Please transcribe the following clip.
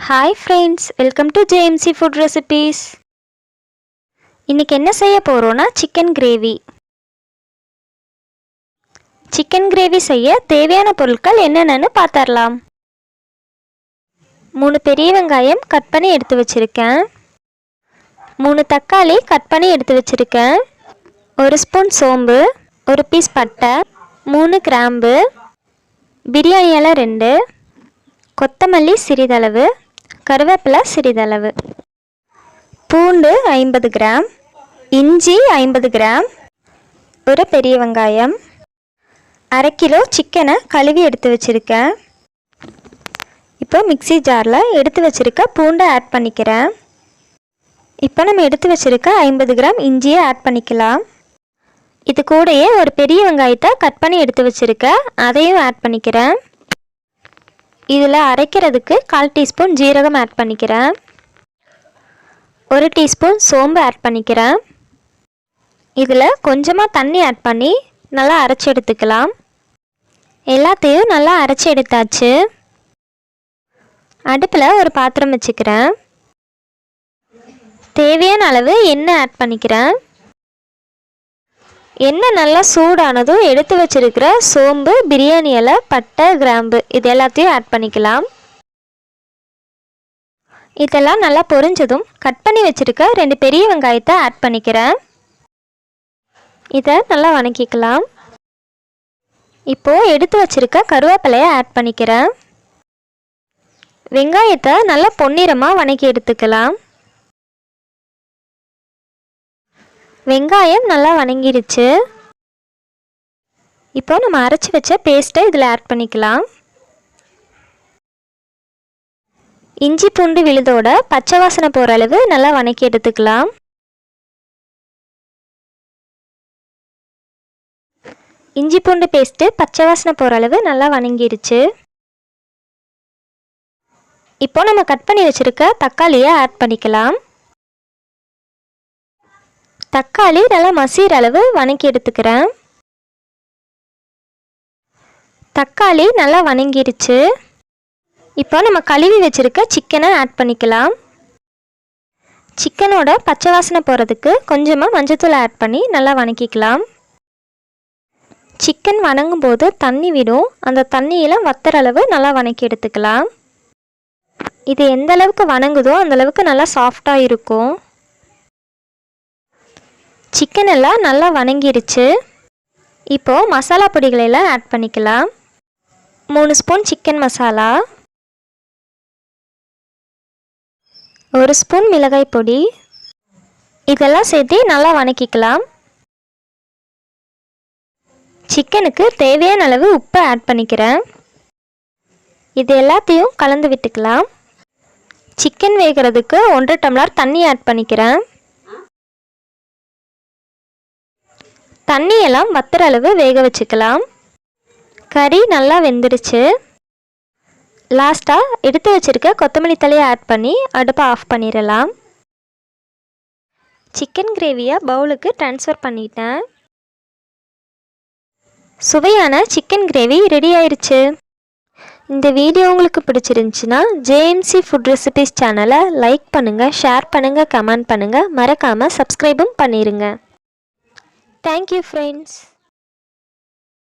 Hi friends, welcome to JMC Food Recipes. இன்னைக்கு என்ன செய்ய போறோம்னா சிக்கன் கிரேவி. சிக்கன் கிரேவி செய்ய தேவையான பொருட்கள் என்னென்னன்னு பார்த்தறலாம். 3 பெரிய வெங்காயம் கட் பண்ணி எடுத்து வச்சிருக்கேன். 3 தக்காளி கட் பண்ணி எடுத்து வச்சிருக்கேன். 1 ஸ்பூன் சோம்பு, 1 பீஸ் பட்டை, 3 கிராம்பு, பிரியாணி இலை 2, கொத்தமல்லி சிறிதளவு, கருவேப்பிலை சிறிதளவு, பூண்டு 50 கிராம், இஞ்சி 50 கிராம், ஒரு பெரிய வெங்காயம், 1/2 கிலோ சிக்கனை கழுவி எடுத்து வச்சுருக்கேன். இப்போ மிக்ஸி ஜாரில் எடுத்து வச்சுருக்க பூண்டை ஆட் பண்ணிக்கிறேன். இப்போ நம்ம எடுத்து வச்சுருக்க 50 கிராம் இஞ்சியை ஆட் பண்ணிக்கலாம். இது கூடயே ஒரு பெரிய வெங்காயத்தை கட் பண்ணி எடுத்து வச்சுருக்கேன், அதையும் ஆட் பண்ணிக்கிறேன். இதில் அரைக்கிறதுக்கு 1/4 டீஸ்பூன் ஜீரகம் ஆட் பண்ணிக்கிறேன். 1 டீஸ்பூன் சோம்பு ஆட் பண்ணிக்கிறேன். இதில் கொஞ்சமாக தண்ணி ஆட் பண்ணி நல்லா அரைச்சி எடுத்துக்கலாம். எல்லாத்தையும் நல்லா அரைச்சி எடுத்தாச்சு. அடுப்பில் ஒரு பாத்திரம் வச்சுக்கிறேன். தேவையான அளவு எண்ணெய் ஆட் பண்ணிக்கிறேன். எண்ணெய் நல்லா சூடானதும் எடுத்து வச்சிருக்கிற சோம்பு, பிரியாணி இலை, பட்டை, கிராம்பு இது எல்லாத்தையும் ஆட் பண்ணிக்கலாம். இதெல்லாம் நல்லா பொரிஞ்சதும் கட் பண்ணி வச்சிருக்க 2 பெரிய வெங்காயத்தை ஆட் பண்ணிக்கிறேன். இதை நல்லா வதக்கிக்கலாம். இப்போது எடுத்து வச்சிருக்க கருவேப்பிலையை ஆட் பண்ணிக்கிறேன். வெங்காயத்தை நல்லா பொன்னிறமாக வதக்கி எடுத்துக்கலாம். வெங்காயம் நல்லா வதங்கிடுச்சு. இப்போ நம்ம அரைச்சி வச்ச பேஸ்ட்டை இதில் ஆட் பண்ணிக்கலாம். இஞ்சி பூண்டு விழுதோட பச்சை வாசனை போகிற அளவு நல்லா வதக்கி எடுத்துக்கலாம். இஞ்சி பூண்டு பேஸ்ட்டு பச்சை வாசனை போகிற அளவு நல்லா வதங்கிடுச்சு. இப்போ நம்ம கட் பண்ணி வச்சுருக்க தக்காளியை ஆட் பண்ணிக்கலாம். தக்காளி நல்லா மசிகிற அளவு வதக்கி எடுத்துக்கிறேன். தக்காளி நல்லா வதங்கிடுச்சு. இப்போ நம்ம கழுவி வச்சுருக்க சிக்கனை ஆட் பண்ணிக்கலாம். சிக்கனோட பச்சை வாசனை போகிறதுக்கு கொஞ்சமாக மஞ்சத்தூள் ஆட் பண்ணி நல்லா வதக்கிக்கலாம். சிக்கன் வதங்கும் போது தண்ணி விடும், அந்த தண்ணியில் வத்துற அளவு நல்லா வதக்கி எடுத்துக்கலாம். இது எந்த அளவுக்கு வதங்குதோ அந்தளவுக்கு நல்லா சாஃப்டாக இருக்கும். சிக்கன் எல்லாம் நல்லா வதங்கிடுச்சு. இப்போது மசாலா பொடிகளெல்லாம் ஆட் பண்ணிக்கலாம். 3 ஸ்பூன் சிக்கன் மசாலா, 1 ஸ்பூன் மிளகாய் பொடி, இதெல்லாம் சேர்த்து நல்லா வதக்கிக்கலாம். சிக்கனுக்கு தேவையான அளவு உப்பு ஆட் பண்ணிக்கிறேன். இது எல்லாத்தையும் கலந்து விட்டுக்கலாம். சிக்கன் வேகிறதுக்கு 1 டம்ளர் தண்ணி ஆட் பண்ணிக்கிறேன். தண்ணியெல்லாம் வத்துற அளவு வேக வச்சுக்கலாம். கறி நல்லா வெந்துடுச்சு. லாஸ்ட்டாக எடுத்து வச்சுருக்க கொத்தமல்லி தழையை ஆட் பண்ணி அடுப்பை ஆஃப் பண்ணிடலாம். சிக்கன் கிரேவியை பவுலுக்கு ட்ரான்ஸ்ஃபர் பண்ணிட்டேன். சுவையான சிக்கன் கிரேவி ரெடி ஆயிடுச்சு. இந்த வீடியோ உங்களுக்கு பிடிச்சிருந்துச்சுன்னா JMC ஃபுட் ரெசிபீஸ் சேனலை லைக் பண்ணுங்கள், ஷேர் பண்ணுங்கள், கமெண்ட் பண்ணுங்கள், மறக்காமல் சப்ஸ்கிரைபும் பண்ணிடுங்க. Thank you friends.